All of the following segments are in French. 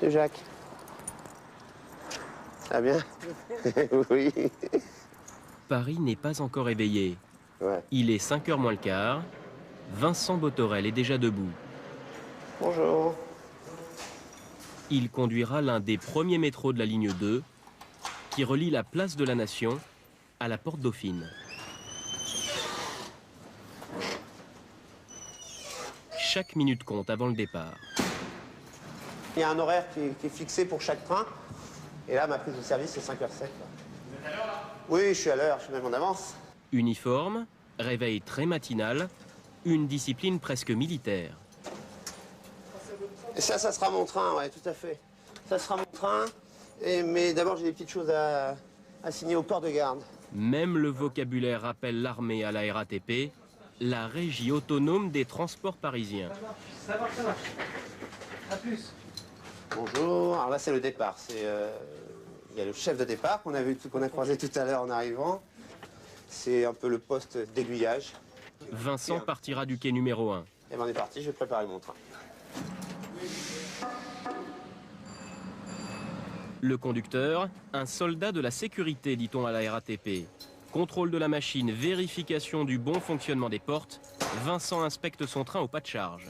C'est Jacques. Ça va bien? Oui. Paris n'est pas encore éveillé. Ouais. Il est 5h moins le quart. Vincent Botorel est déjà debout. Bonjour. Il conduira l'un des premiers métros de la ligne 2 qui relie la place de la Nation à la Porte Dauphine. Chaque minute compte avant le départ. Il y a un horaire qui est fixé pour chaque train. Et là, ma prise de service, c'est 5h07. Vous êtes à l'heure, là? Oui, je suis à l'heure, je suis même en avance. Uniforme, réveil très matinal, une discipline presque militaire. Et ça sera mon train, ouais, tout à fait. Ça sera mon train, mais d'abord j'ai des petites choses à signer au corps de garde. Même le vocabulaire rappelle l'armée à la RATP, la régie autonome des transports parisiens. Ça marche. À plus. Bonjour, alors là c'est le départ. Il y a le chef de départ qu'on a croisé tout à l'heure en arrivant. C'est un peu le poste d'aiguillage. Vincent partira du quai numéro 1. Et ben on est parti, je vais préparer mon train. Le conducteur, un soldat de la sécurité, dit-on à la RATP. Contrôle de la machine, vérification du bon fonctionnement des portes. Vincent inspecte son train au pas de charge.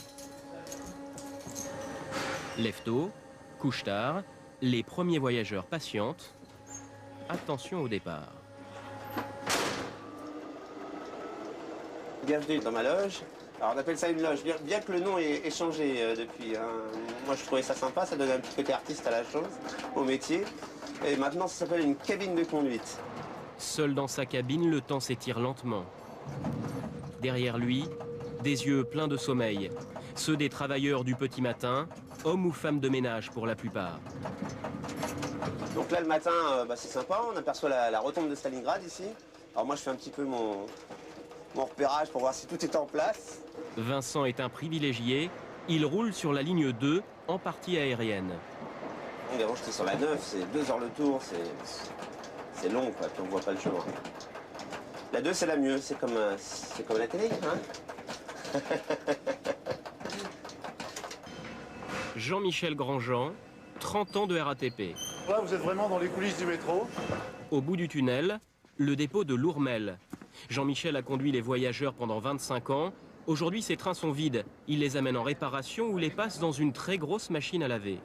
Lève-tôt, couche tard, les premiers voyageurs patientent. Attention au départ. Bienvenue dans ma loge. Alors on appelle ça une loge, bien que le nom ait changé depuis. Hein. Moi je trouvais ça sympa, ça donnait un petit côté artiste à la chose, au métier. Et maintenant ça s'appelle une cabine de conduite. Seul dans sa cabine, le temps s'étire lentement. Derrière lui, des yeux pleins de sommeil. Ceux des travailleurs du petit matin, hommes ou femmes de ménage pour la plupart. Donc là le matin, c'est sympa, on aperçoit la rotonde de Stalingrad ici. Alors moi je fais un petit peu mon repérage pour voir si tout est en place. Vincent est un privilégié. Il roule sur la ligne 2, en partie aérienne. Donc avant j'étais sur la 9, c'est 2 heures le tour, c'est long quoi, puis on voit pas le chemin. La 2 c'est la mieux, c'est comme la télé, hein. Jean-Michel Grandjean, 30 ans de RATP. Là, vous êtes vraiment dans les coulisses du métro. Au bout du tunnel, le dépôt de Lourmel. Jean-Michel a conduit les voyageurs pendant 25 ans. Aujourd'hui, ces trains sont vides. Il les amène en réparation ou les passe dans une très grosse machine à laver.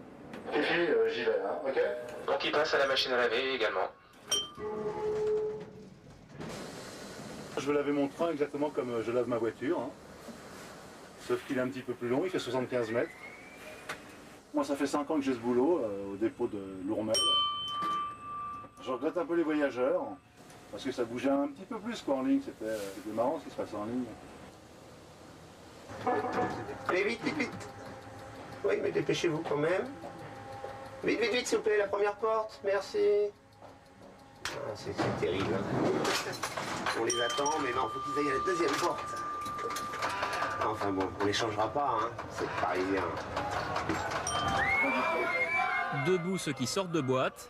Et puis, j'y vais, hein, ok? Donc il passe à la machine à laver également. Je vais laver mon train exactement comme je lave ma voiture. Hein. Sauf qu'il est un petit peu plus long, il fait 75 mètres. Moi, ça fait 5 ans que j'ai ce boulot au dépôt de Lourmel. Je regrette un peu les voyageurs, parce que ça bougeait un petit peu plus quoi, en ligne. C'était marrant ce qui se passait en ligne. Allez, vite. Oui, mais dépêchez-vous quand même. Vite, s'il vous plaît, la première porte, merci. Ah, c'est terrible. Hein. On les attend, mais non, faut qu'ils aillent à la deuxième porte. Enfin bon, on les changera pas, hein. C'est parisien. Debout ceux qui sortent de boîte,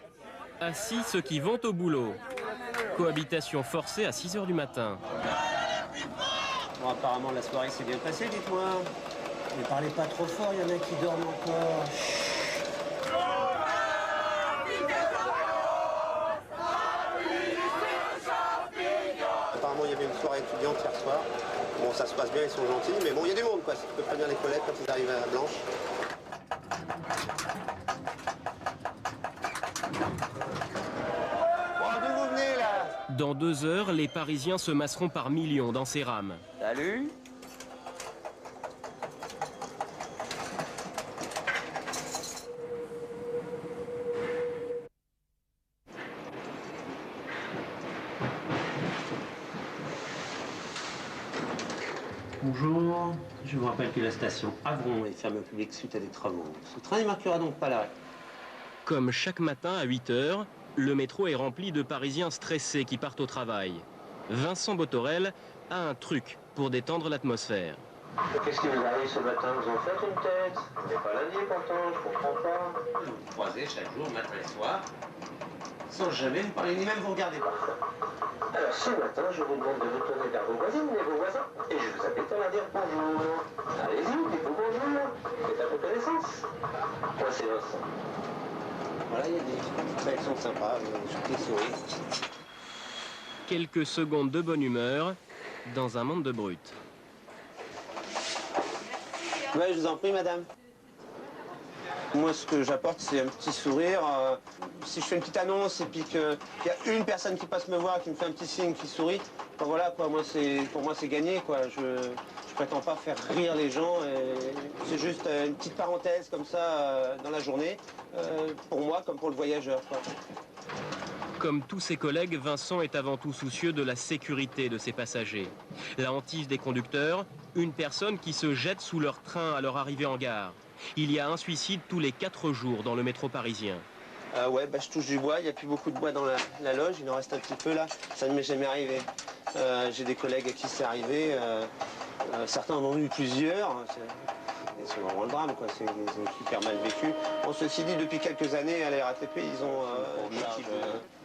assis ceux qui vont au boulot. Cohabitation forcée à 6 h du matin. Bon, apparemment, la soirée s'est bien passée, dites-moi. Ne parlez pas trop fort, il y en a qui dorment encore. Apparemment, il y avait une soirée étudiante hier soir. Bon, ça se passe bien, ils sont gentils, mais bon, il y a du monde, quoi. Si tu peux prévenir les collègues quand ils arrivent à Blanche. Bon, d'où vous venez, là? Dans 2 heures, les Parisiens se masseront par millions dans ces rames. Salut. Bonjour, je vous rappelle que la station Avron est fermée au public suite à des travaux. Ce train ne marquera donc pas l'arrêt. Comme chaque matin à 8 h, le métro est rempli de Parisiens stressés qui partent au travail. Vincent Botorel a un truc pour détendre l'atmosphère. Qu'est-ce qui vous arrive ce matin? Vous en faites une tête? On n'est pas lundi pourtant, je comprends pas. Vous me croisez chaque jour, matin et soir. Sans jamais vous parler, ni même vous regardez pas. Alors ce matin, je vous demande de vous tourner vers vos voisines et vos voisins. Et je vous appelle pour leur dire bonjour. Allez-y, dites-vous bonjour. Faites un peu connaissance. Moi, c'est Vincent. Voilà, il y a des réactions sympas, des sourires. Quelques secondes de bonne humeur dans un monde de brutes. Ouais, je vous en prie, madame. Moi, ce que j'apporte, c'est un petit sourire. Si je fais une petite annonce et puis qu'il y a une personne qui passe me voir, qui me fait un petit signe, qui sourit, ben voilà, quoi. Pour moi, c'est gagné, quoi. Je prétends pas faire rire les gens. C'est juste une petite parenthèse comme ça dans la journée, pour moi comme pour le voyageur, quoi. Comme tous ses collègues, Vincent est avant tout soucieux de la sécurité de ses passagers. La hantise des conducteurs, une personne qui se jette sous leur train à leur arrivée en gare. Il y a un suicide tous les 4 jours dans le métro parisien. Ouais, bah, je touche du bois, il n'y a plus beaucoup de bois dans la loge, il en reste un petit peu là, ça ne m'est jamais arrivé. J'ai des collègues à qui c'est arrivé, certains en ont eu plusieurs, c'est vraiment le drame, quoi. Ils ont super mal vécu. Bon, ceci dit, depuis quelques années à la RATP, ils ont une équipe.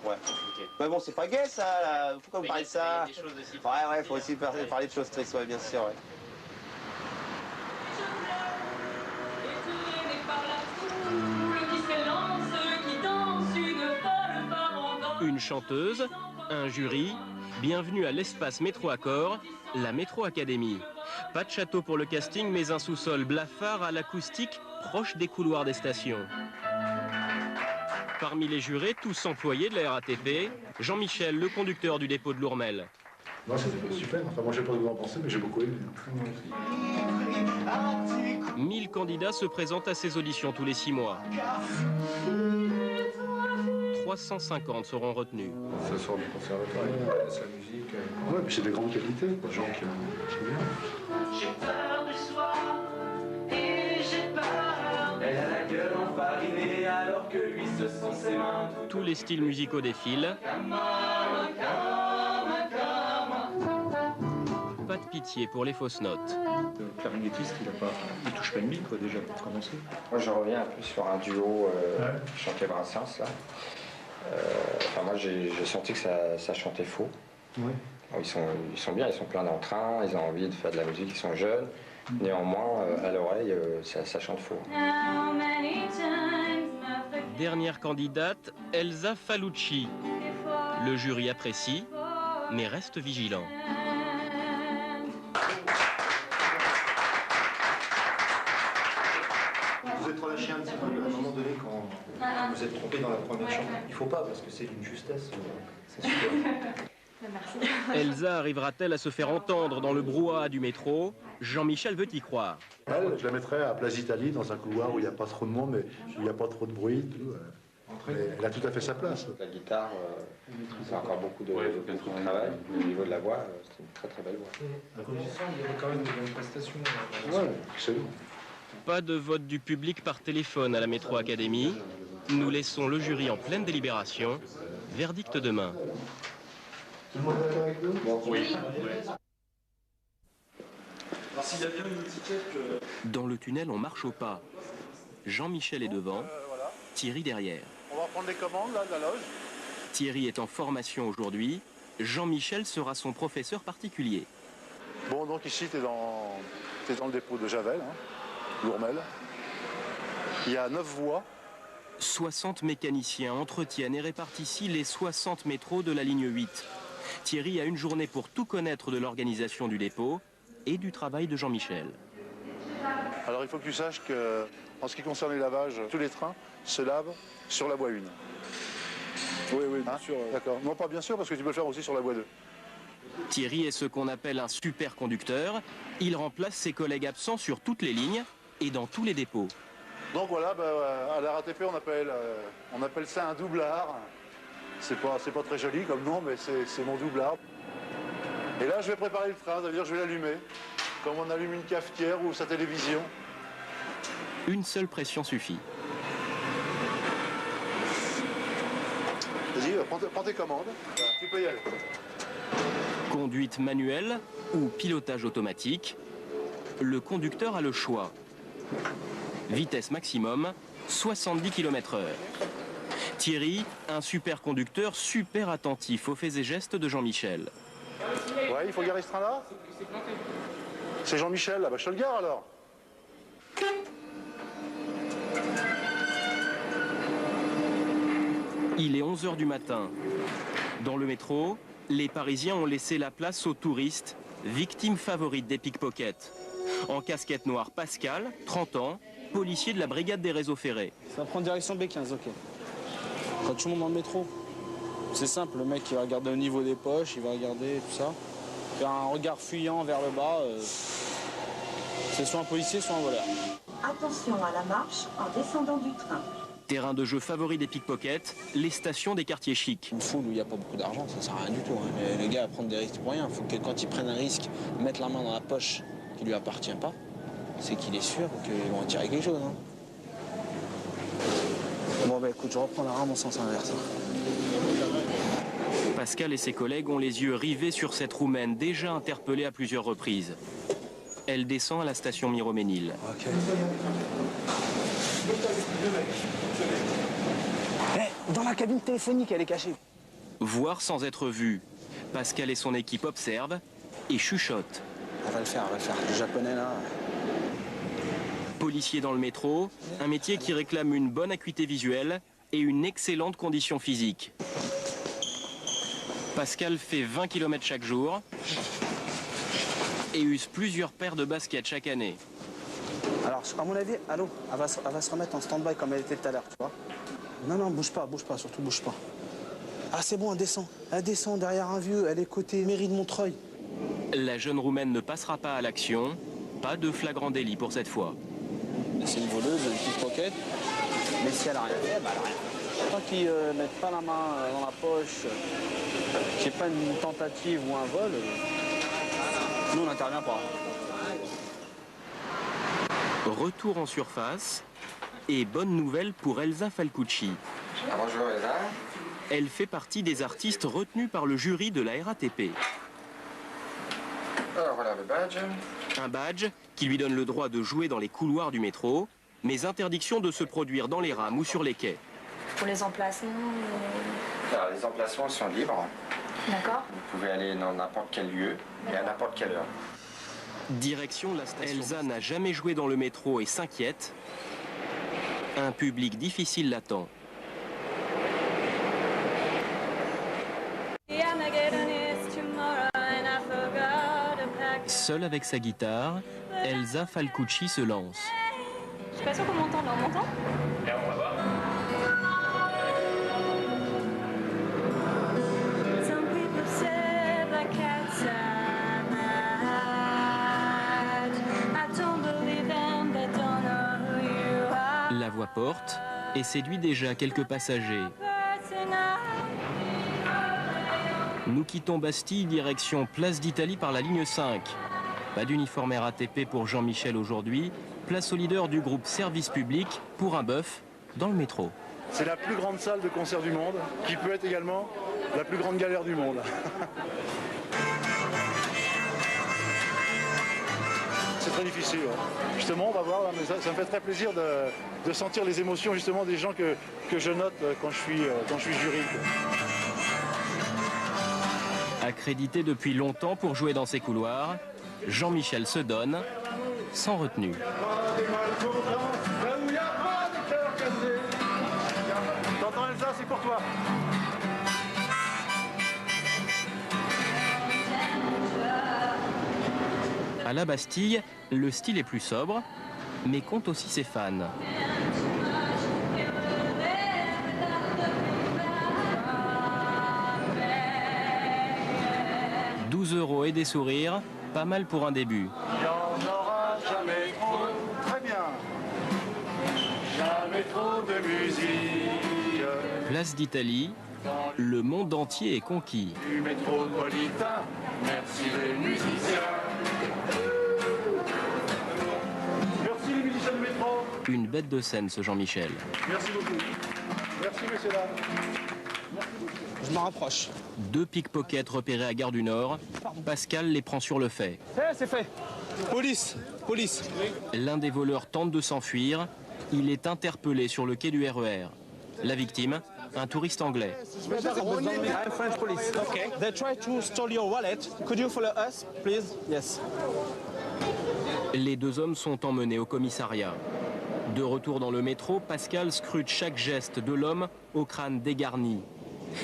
Ouais. Okay. Mais bon, c'est pas gai ça, là. Pourquoi vous parlez de ça? Ouais, faut aussi parler de choses tristes, ouais, bien sûr, ouais. Une chanteuse, un jury, bienvenue à l'espace Métro Accor, la Métro Academy. Pas de château pour le casting, mais un sous-sol blafard à l'acoustique proche des couloirs des stations. Parmi les jurés, tous employés de la RATP, Jean-Michel, le conducteur du dépôt de Lourmel. Non, c'était super. Enfin, moi, je sais pas ce que vous en pensez, mais j'ai beaucoup aimé. 1000 candidats se présentent à ces auditions tous les 6 mois. 350 seront retenus. Ça sort du conservatoire, c'est la musique. Ouais, mais c'est des grandes qualités, des gens qui aiment bien. J'ai peur du soir et j'ai peur. Elle a la gueule enfarinée alors que lui ce sont ses mains. Tous les styles musicaux défilent. Pas de pitié pour les fausses notes. Le clarinettiste, il touche pas une mine, quoi, déjà, pour commencer. Moi, je reviens un peu sur un duo chanté Brassens, là. Enfin, moi, j'ai senti que ça chantait faux. Ouais. Ils sont bien, ils sont pleins d'entrain, ils ont envie de faire de la musique, ils sont jeunes. Néanmoins, à l'oreille, ça chante faux. Dernière candidate, Elsa Falucci. Le jury apprécie, mais reste vigilant. Vous êtes relâché un petit peu à un moment donné quand vous êtes trompé dans la première chanson. Il faut pas, parce que c'est d'une justesse, c'est super. Merci. Elsa arrivera-t-elle à se faire entendre dans le brouhaha du métro? Jean-Michel veut y croire. Elle, je la mettrais à Place d'Italie, dans un couloir où il n'y a pas trop de monde, mais où il n'y a pas trop de bruit. Elle a tout à fait sa place. La guitare, c'est encore beaucoup de travail. Au niveau de la voix, c'est une très très belle voix. À condition, il y avait quand même de bonnes prestations. Ouais, excellent. Pas de vote du public par téléphone à la Métro Academy. Nous laissons le jury en pleine délibération. Verdict demain. Tout le monde est avec nous? Oui. Alors s'il y a bien une étiquette que... Dans le tunnel, on marche au pas. Jean-Michel est devant, Thierry derrière. On va reprendre les commandes là, de la loge. Thierry est en formation aujourd'hui. Jean-Michel sera son professeur particulier. Bon, donc ici, tu es dans le dépôt de Javel, hein, Lourmel. Il y a 9 voies. 60 mécaniciens entretiennent et répartissent ici les 60 métros de la ligne 8. Thierry a une journée pour tout connaître de l'organisation du dépôt et du travail de Jean-Michel. Alors il faut que tu saches que, en ce qui concerne les lavages, tous les trains se lavent sur la voie 1. Oui, bien sûr. D'accord. Non, pas bien sûr, parce que tu peux le faire aussi sur la voie 2. Thierry est ce qu'on appelle un super conducteur. Il remplace ses collègues absents sur toutes les lignes et dans tous les dépôts. Donc voilà, à la RATP, on appelle ça un doublard. C'est pas très joli comme nom, mais c'est mon doublard. Et là, je vais préparer le train, ça veut dire que je vais l'allumer, comme on allume une cafetière ou sa télévision. Une seule pression suffit. Vas-y, prends tes commandes, tu peux y aller. Conduite manuelle ou pilotage automatique, le conducteur a le choix. Vitesse maximum, 70 km/h. Thierry, un superconducteur super attentif aux faits et gestes de Jean-Michel. Ouais, il faut garer ce train-là. C'est Jean-Michel, là, bah, je te le gare alors. Il est 11 h du matin. Dans le métro, les Parisiens ont laissé la place aux touristes, victimes favorites des pickpockets. En casquette noire, Pascal, 30 ans, policier de la brigade des réseaux ferrés. Ça va prendre direction B15, ok. Quand tu montes dans le métro, c'est simple, le mec il va regarder au niveau des poches, il va regarder tout ça. Faire un regard fuyant vers le bas, c'est soit un policier, soit un voleur. Attention à la marche en descendant du train. Terrain de jeu favori des pickpockets, les stations des quartiers chics. Une foule où il n'y a pas beaucoup d'argent, ça sert à rien du tout. Hein. Les gars à prendre des risques pour rien. Il faut que quand ils prennent un risque, mettre la main dans la poche qui lui appartient pas, c'est qu'il est sûr qu'ils vont en tirer quelque chose. Hein. Bon bah écoute, je reprends la rame en sens inverse. Pascal et ses collègues ont les yeux rivés sur cette Roumaine déjà interpellée à plusieurs reprises. Elle descend à la station Miroménil. Ok. Dans la cabine téléphonique, elle est cachée. Voir sans être vue. Pascal et son équipe observent et chuchotent. Elle va le faire, Le japonais là. Policier dans le métro, un métier qui réclame une bonne acuité visuelle et une excellente condition physique. Pascal fait 20 km chaque jour et use plusieurs paires de baskets chaque année. Alors, à mon avis, allô, elle va se remettre en stand-by comme elle était tout à l'heure, tu vois. Non, bouge pas, surtout bouge pas. Ah, c'est bon, elle descend derrière un vieux, elle est côté mairie de Montreuil. La jeune Roumaine ne passera pas à l'action, pas de flagrant délit pour cette fois. C'est une voleuse, une pickpocket, mais si elle a rien fait, bah elle a rien. Tant qu'ils ne mettent pas la main dans la poche, qu'il n'y ait pas une tentative ou un vol, nous on n'intervient pas. Retour en surface et bonne nouvelle pour Elsa Falcucci. Bonjour Elsa. Elle fait partie des artistes retenus par le jury de la RATP. Alors voilà le badge. Un badge qui lui donne le droit de jouer dans les couloirs du métro, mais interdiction de se produire dans les rames ou sur les quais. Pour les emplacements Alors les emplacements sont libres. D'accord. Vous pouvez aller dans n'importe quel lieu et à n'importe quelle heure. Direction la station. Elsa n'a jamais joué dans le métro et s'inquiète. Un public difficile l'attend. Seule avec sa guitare, Elsa Falcucci se lance. Je suis pas sûre qu'on m'entend, là on m'entend ? On va voir. La voix porte et séduit déjà quelques passagers. Nous quittons Bastille, direction Place d'Italie par la ligne 5. Pas d'uniforme RATP pour Jean-Michel aujourd'hui. Place au leader du groupe Service Public pour un bœuf dans le métro. C'est la plus grande salle de concert du monde, qui peut être également la plus grande galère du monde. C'est très difficile. Justement, on va voir, mais ça me fait très plaisir de sentir les émotions justement des gens que je note quand je suis jury. Accrédité depuis longtemps pour jouer dans ces couloirs, Jean-Michel se donne sans retenue. T'entends Elsa, c'est pour toi. À la Bastille, le style est plus sobre, mais compte aussi ses fans. 12 € et des sourires, pas mal pour un début. Il n'y en aura jamais trop. Très bien. Jamais trop de musique. Place d'Italie, le monde entier est conquis. Du métropolitain, merci les musiciens. Merci les musiciens de métro. Une bête de scène, ce Jean-Michel. Merci beaucoup. Merci messieurs dames. Je m'en rapproche. 2 pickpockets repérés à Gare du Nord. Pascal les prend sur le fait. C'est fait. Police. L'un des voleurs tente de s'enfuir. Il est interpellé sur le quai du RER. La victime, un touriste anglais. French police. Okay. They try to steal your wallet. Could you follow us, please? Yes. Les deux hommes sont emmenés au commissariat. De retour dans le métro, Pascal scrute chaque geste de l'homme au crâne dégarni.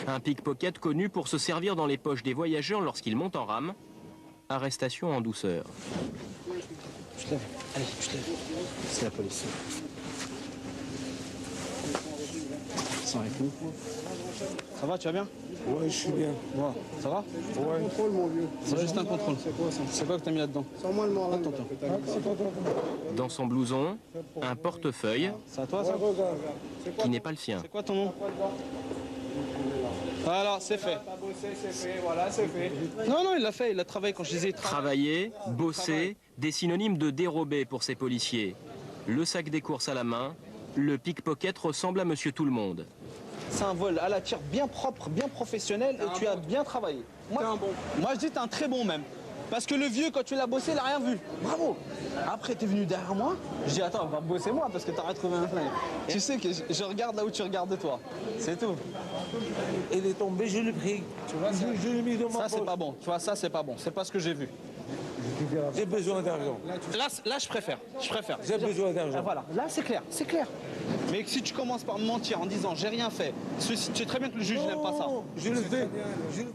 Un pickpocket connu pour se servir dans les poches des voyageurs lorsqu'il monte en rame. Arrestation en douceur. Tu te lèves. Allez, tu te lèves. C'est la police. Ils sont avec nous. Ça va, tu vas bien? Ouais, je suis bien. Ouais. Ça va? Ouais. Contrôle, mon vieux. C'est juste un contrôle. C'est quoi ça? C'est quoi que t'as mis là-dedans? C'est moi le mort. Attends. Dans son blouson, un portefeuille C'est à toi, ça? qui n'est pas le sien. C'est quoi ton nom? Voilà, c'est fait. Voilà, c'est fait. Non, il l'a fait, il a travaillé quand je disais Travailler, bosser, des synonymes de dérobé pour ces policiers. Le sac des courses à la main, le pickpocket ressemble à Monsieur Tout-le-Monde. C'est un vol à la tire bien propre, bien professionnel et tu as bien travaillé. Moi, je dis t'es un très bon même. Parce que le vieux, quand tu l'as bossé, il n'a rien vu. Bravo. Après, t'es venu derrière moi. Je dis attends, on va bosser moi parce que t'as retrouvé un flingue. Tu sais que je regarde là où tu regardes toi. C'est tout. Il est tombé, je l'ai pris. Tu vois, je l'ai mis dans ma poche. Ça, c'est pas bon. Tu vois, ça, c'est pas bon. C'est pas ce que j'ai vu. J'ai besoin d'argent. Là, je préfère. J'ai besoin d'argent. Voilà, là, c'est clair. Mais si tu commences par me mentir en disant j'ai rien fait, tu sais très bien que le juge n'aime pas ça. Je le fais.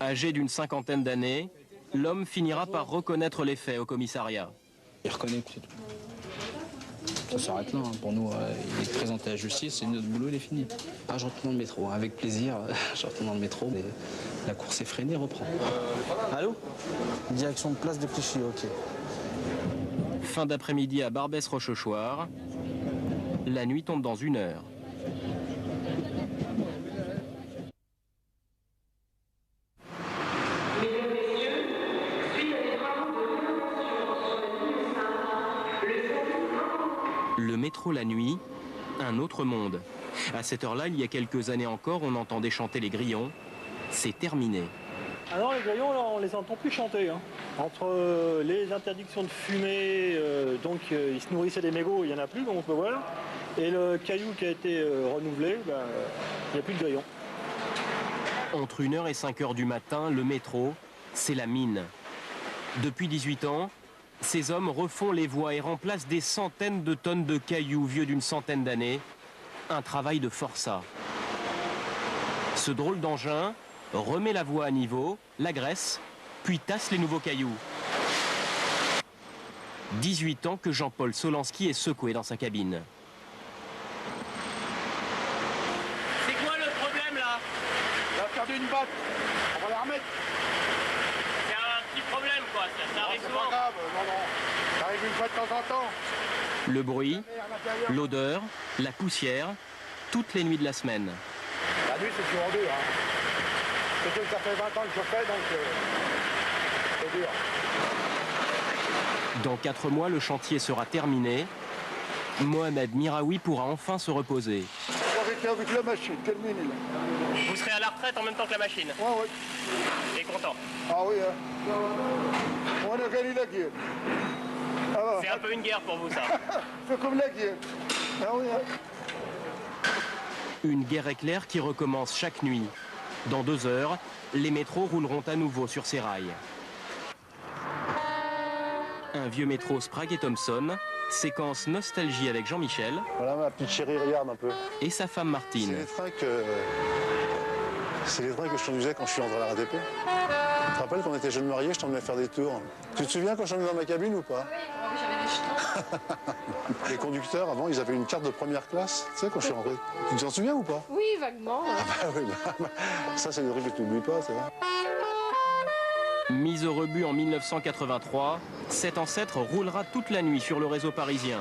Âgé d'une cinquantaine d'années, l'homme finira par reconnaître les faits au commissariat. Il reconnaît que c'est tout. Ça s'arrête là. Pour nous, il est présenté à la justice, c'est notre boulot, il est fini. Ah, je retourne dans le métro, avec plaisir. Je retourne dans le métro, mais la course effrénée reprend. Allô? Direction de place de Clichy, ok. Fin d'après-midi à Barbès-Rochechouart. La nuit tombe dans 1 heure. Le métro la nuit, un autre monde. À cette heure-là, il y a quelques années encore, on entendait chanter les grillons. C'est terminé. Ah non, les grillons, là, on les entend plus chanter. Hein. Entre les interdictions de fumer, donc ils se nourrissaient des mégots, il n'y en a plus, donc voilà. Et le caillou qui a été renouvelé, il n'y a plus de grillons. Entre 1 h et 5 h du matin, le métro, c'est la mine. Depuis 18 ans, ces hommes refont les voies et remplacent des centaines de tonnes de cailloux vieux d'une centaine d'années. Un travail de forçat. Ce drôle d'engin remet la voie à niveau, la graisse, puis tasse les nouveaux cailloux. 18 ans que Jean-Paul Solanski est secoué dans sa cabine. C'est quoi le problème là? On a perdu une batte, on va la remettre. C'est un petit problème quoi, ça arrive C'est souvent. pas grave, non. Ça arrive une fois de temps en temps. Le bruit, l'odeur, la poussière, toutes les nuits de la semaine. La nuit c'est toujours dur. Hein. Surtout que ça fait 20 ans que je fais, donc c'est dur. Dans 4 mois, le chantier sera terminé. Mohamed Miraoui pourra enfin se reposer. Arrêtez avec la machine, terminé là. Vous serez à la retraite en même temps que la machine. Ouais. Et content. Ah oui, hein. On a gagné la guerre. Ah, C'est un peu une guerre pour vous ça. c'est comme la guerre. Ah oui, hein. Une guerre éclair qui recommence chaque nuit. Dans 2 heures, les métros rouleront à nouveau sur ces rails. Un vieux métro Sprague et Thompson, séquence nostalgie avec Jean-Michel. Voilà ma petite chérie, regarde un peu. Et sa femme Martine. C'est les trains que je conduisais quand je suis entré à la RATP. Tu te rappelles quand on était jeunes mariés, je t'emmenais faire des tours. Tu te souviens quand je suis dans ma cabine ou pas? Oui, j'avais des jetons. Les conducteurs, avant, ils avaient une carte de première classe. Tu sais, quand je suis rentré. Tu t'en souviens ou pas? Oui, vaguement. Ah bah oui, ça c'est des trucs que tu n'oublies pas, c'est vrai. Mise au rebut en 1983, cet ancêtre roulera toute la nuit sur le réseau parisien.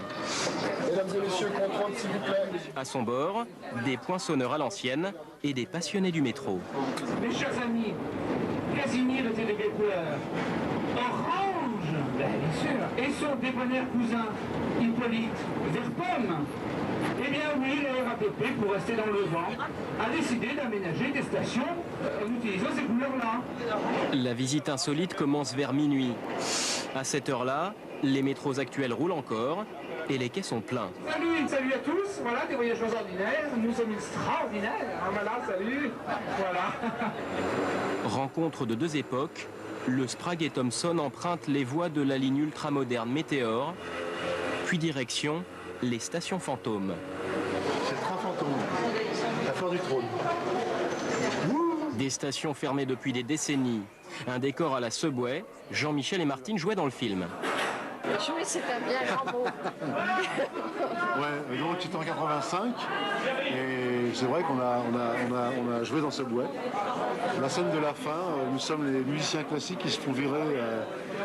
Mesdames et messieurs, contrôle s'il vous plaît. À son bord, des poinçonneurs à l'ancienne et des passionnés du métro. Mes chers amis, Casimir était de quelle couleur? Orange, bien sûr. Et son dépanneur cousin, Hippolyte, vert pomme. Eh bien oui, la RATP, pour rester dans le vent, a décidé d'aménager des stations en utilisant ces couleurs-là. La visite insolite commence vers minuit. À cette heure-là, les métros actuels roulent encore, et les quais sont pleins. Salut à tous, voilà, des voyageurs ordinaires, nous sommes extraordinaires. Ah, voilà, salut, voilà. Rencontre de deux époques, le Sprague et Thomson empruntent les voies de la ligne ultramoderne Météor, puis direction les stations fantômes. C'est le train fantôme, la Foire du Trône. Des stations fermées depuis des décennies, un décor à la Subway, Jean-Michel et Martine jouaient dans le film. Jouer, c'est un bien grand mot. Ouais, donc c'était en 85, et c'est vrai qu'on a joué dans Subway. La scène de la fin, nous sommes les musiciens classiques qui se font virer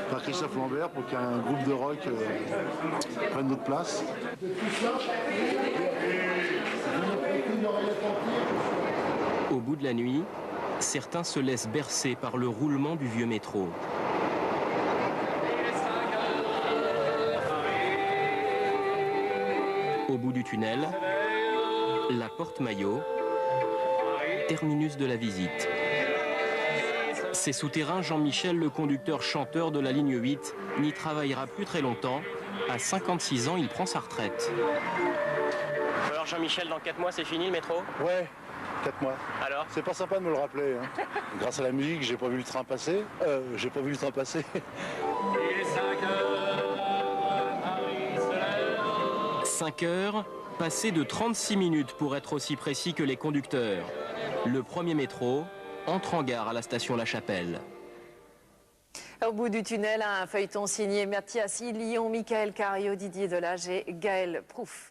par Christophe Lambert pour qu'un groupe de rock prenne notre place. Au bout de la nuit, certains se laissent bercer par le roulement du vieux métro. Au bout du tunnel, la porte Maillot, terminus de la visite. Ces souterrains, Jean-Michel, le conducteur-chanteur de la ligne 8, n'y travaillera plus très longtemps. À 56 ans, il prend sa retraite. Alors Jean-Michel, dans 4 mois, c'est fini le métro? Ouais, 4 mois. Alors? C'est pas sympa de me le rappeler. Hein. Grâce à la musique, j'ai pas vu le train passer. J'ai pas vu le train passer. 5 heures, passées de 36 minutes pour être aussi précis que les conducteurs. Le premier métro entre en gare à la station La Chapelle. Au bout du tunnel, un feuilleton signé Mathias Lyon, Michael Cario, Didier Delage et Gaël Prouf.